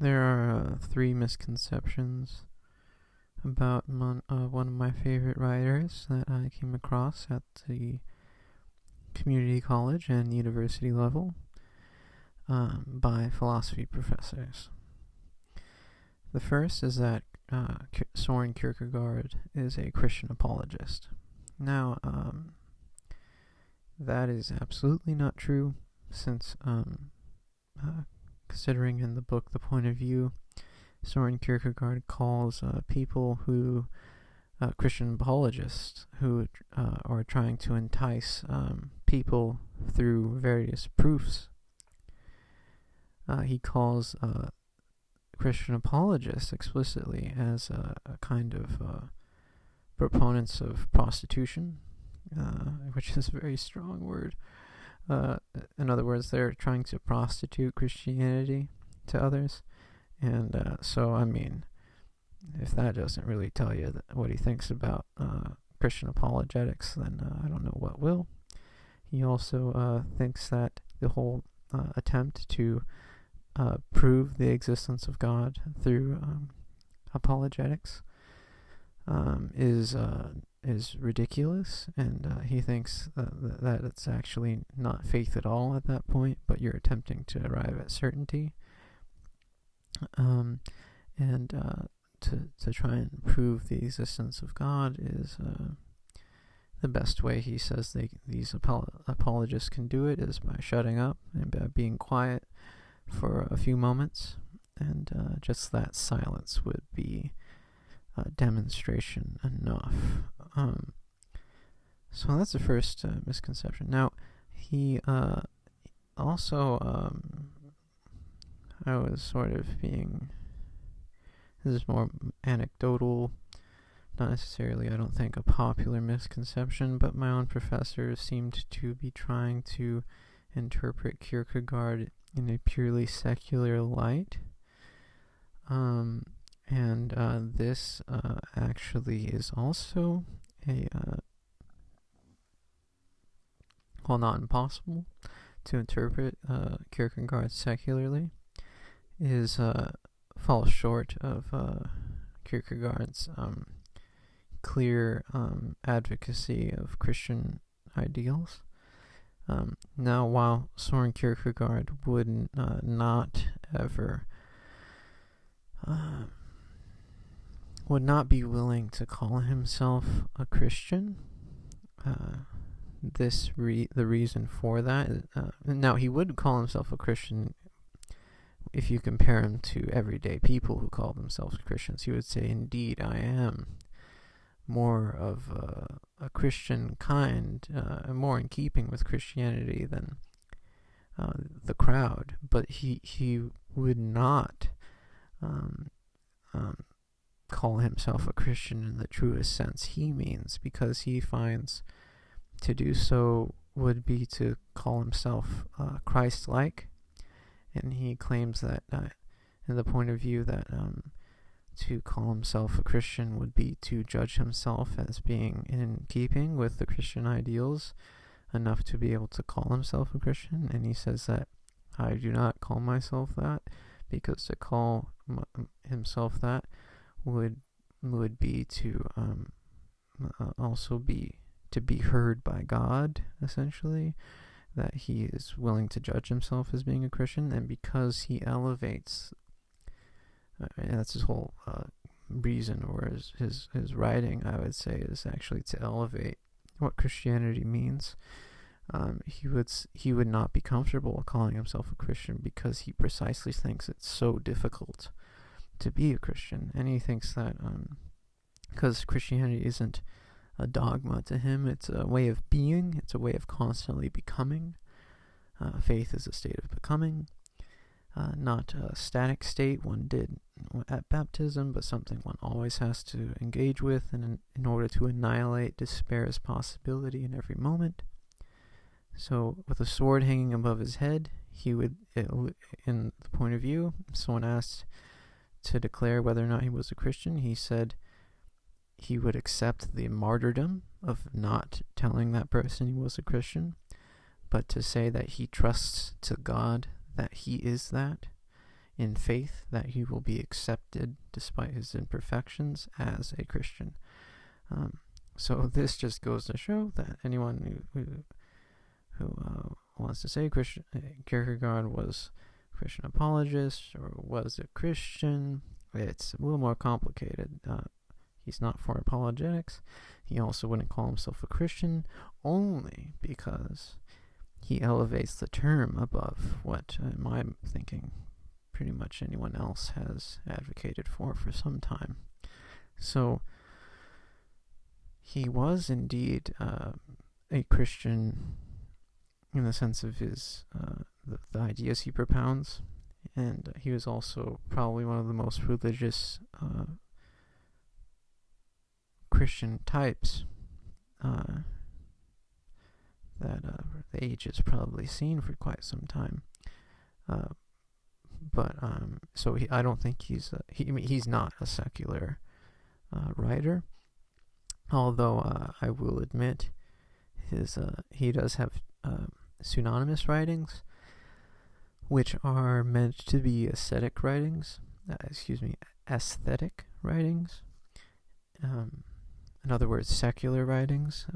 There are three misconceptions about one of my favorite writers that I came across at the community college and university level by philosophy professors. The first is that Soren Kierkegaard is a Christian apologist. Now, that is absolutely not true, since considering in the book The Point of View, Soren Kierkegaard calls people who, Christian apologists, who are trying to entice people through various proofs. He calls Christian apologists explicitly as a kind of proponents of prostitution, which is a very strong word. In other words, they're trying to prostitute Christianity to others. And so, I mean, if that doesn't really tell you what he thinks about Christian apologetics, then I don't know what will. He also thinks that the whole attempt to prove the existence of God through apologetics is ridiculous, and he thinks that it's actually not faith at all at that point, but you're attempting to arrive at certainty. And to try and prove the existence of God is the best way he says these apologists can do it is by shutting up and by being quiet for a few moments, and just that silence would be demonstration enough. So that's the first misconception. Now, he also, I was sort of being, this is more anecdotal, not necessarily, I don't think, a popular misconception, but my own professors seemed to be trying to interpret Kierkegaard in a purely secular light. And this actually is also not impossible to interpret Kierkegaard secularly, falls short of Kierkegaard's clear advocacy of Christian ideals. Now, while Soren Kierkegaard would not ever would not be willing to call himself a Christian, the reason for that is, now he would call himself a Christian if you compare him to everyday people who call themselves Christians. He would say, indeed, I am more of a Christian kind, more in keeping with Christianity than the crowd, but he would not call himself a Christian in the truest sense he means, because he finds to do so would be to call himself Christ-like, and he claims that in the point of view that to call himself a Christian would be to judge himself as being in keeping with the Christian ideals enough to be able to call himself a Christian. And he says that I do not call myself that, because to call himself that would be to also be to be heard by God, essentially, that he is willing to judge himself as being a Christian. And because he elevates, and that's his whole reason, or his writing, I would say, is actually to elevate what Christianity means. He would not be comfortable calling himself a Christian because he precisely thinks it's so difficult to be a Christian, and he thinks that because Christianity isn't a dogma to him, it's a way of being, it's a way of constantly becoming. Faith is a state of becoming, not a static state one did at baptism, but something one always has to engage with in order to annihilate despair's possibility in every moment. So with a sword hanging above his head, he would, in the point of view, someone asked to declare whether or not he was a Christian, he said he would accept the martyrdom of not telling that person he was a Christian, but to say that he trusts to God that he is that in faith that he will be accepted despite his imperfections as a Christian. So this just goes to show that anyone who wants to say Kierkegaard was a Christian apologist or was a Christian, it's a little more complicated. He's not for apologetics. He also wouldn't call himself a Christian only because he elevates the term above what, in my thinking, pretty much anyone else has advocated for some time. So he was indeed a Christian in the sense of his the ideas he propounds, and he was also probably one of the most religious Christian types that the age has probably seen for quite some time. So I don't think he's not a secular writer. Although I will admit, he does have pseudonymous writings, which are meant to be aesthetic writings. Aesthetic writings. In other words, secular writings,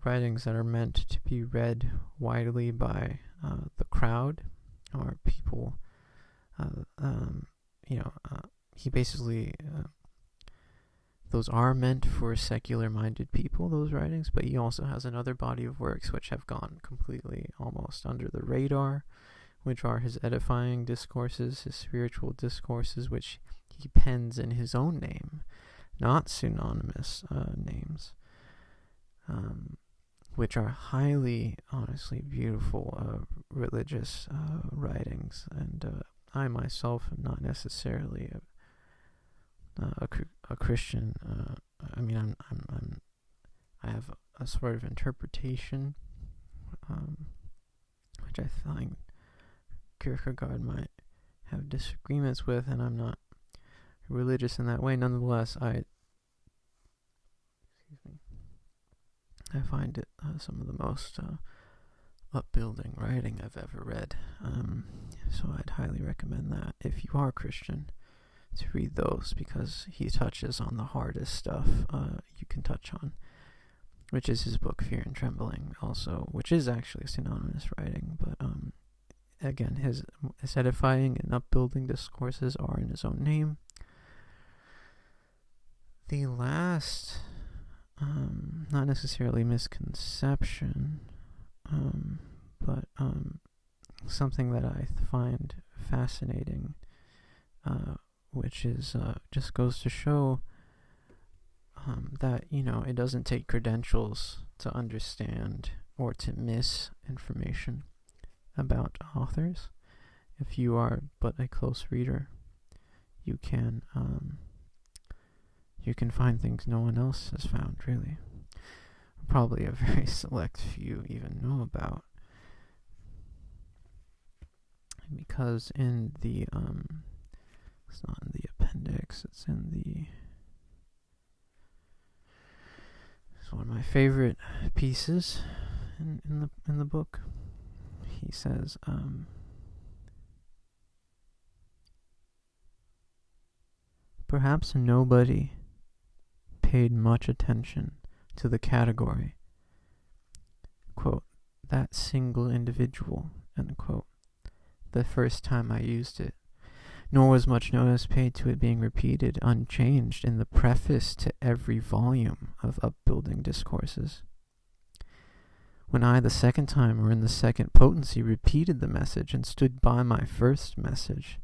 writings that are meant to be read widely by the crowd or people. He basically. Those are meant for secular-minded people, those writings, but he also has another body of works which have gone completely almost under the radar, which are his edifying discourses, his spiritual discourses, which he pens in his own name, not pseudonymous names, which are highly, honestly, beautiful religious writings. And I myself am not necessarily a Christian. I have a sort of interpretation, which I find Kierkegaard might have disagreements with, and I'm not religious in that way. Nonetheless, I find it some of the most upbuilding writing I've ever read. So I'd highly recommend that if you are Christian, to read those, because he touches on the hardest stuff you can touch on, which is his book Fear and Trembling, also, which is actually a synonymous writing, but again, his edifying and upbuilding discourses are in his own name. The last, not necessarily misconception, but something that I find fascinating, which is just goes to show that, it doesn't take credentials to understand or to miss information about authors. If you are but a close reader, you can find things no one else has found, really. Probably a very select few even know about. Because in the it's not in the appendix, it's one of my favorite pieces in the book. He says, perhaps nobody paid much attention to the category, quote, that single individual, end quote, the first time I used it, nor was much notice paid to it being repeated unchanged in the preface to every volume of upbuilding discourses. When I, the second time, or in the second potency, repeated the message and stood by my first message,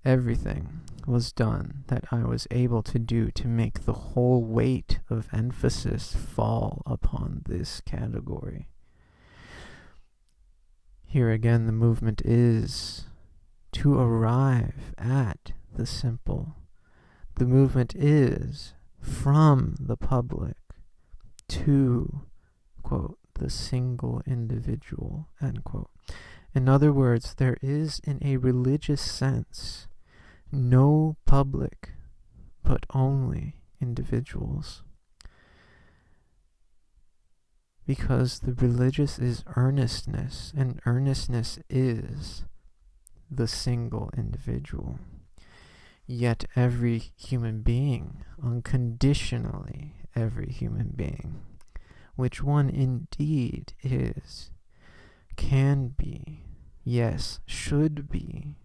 everything was done that I was able to do to make the whole weight of emphasis fall upon this category. Here again, the movement is to arrive at the simple. The movement is from the public to, quote, the single individual, end quote. In other words, there is, in a religious sense, no public, but only individuals. Because the religious is earnestness, and earnestness is the single individual. Yet every human being, unconditionally every human being, which one indeed is, can be, yes, should be,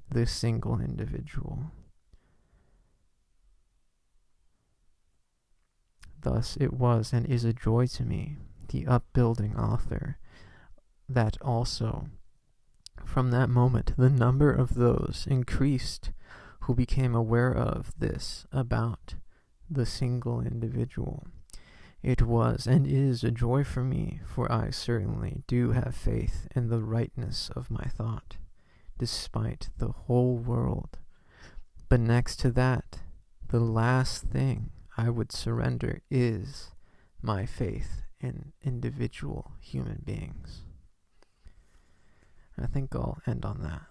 the single individual. Thus it was and is a joy to me, the upbuilding author, that also, from that moment, the number of those increased who became aware of this about the single individual. It was and is a joy for me, for I certainly do have faith in the rightness of my thought, despite the whole world. But next to that, the last thing I would surrender is my faith in individual human beings. I think I'll end on that.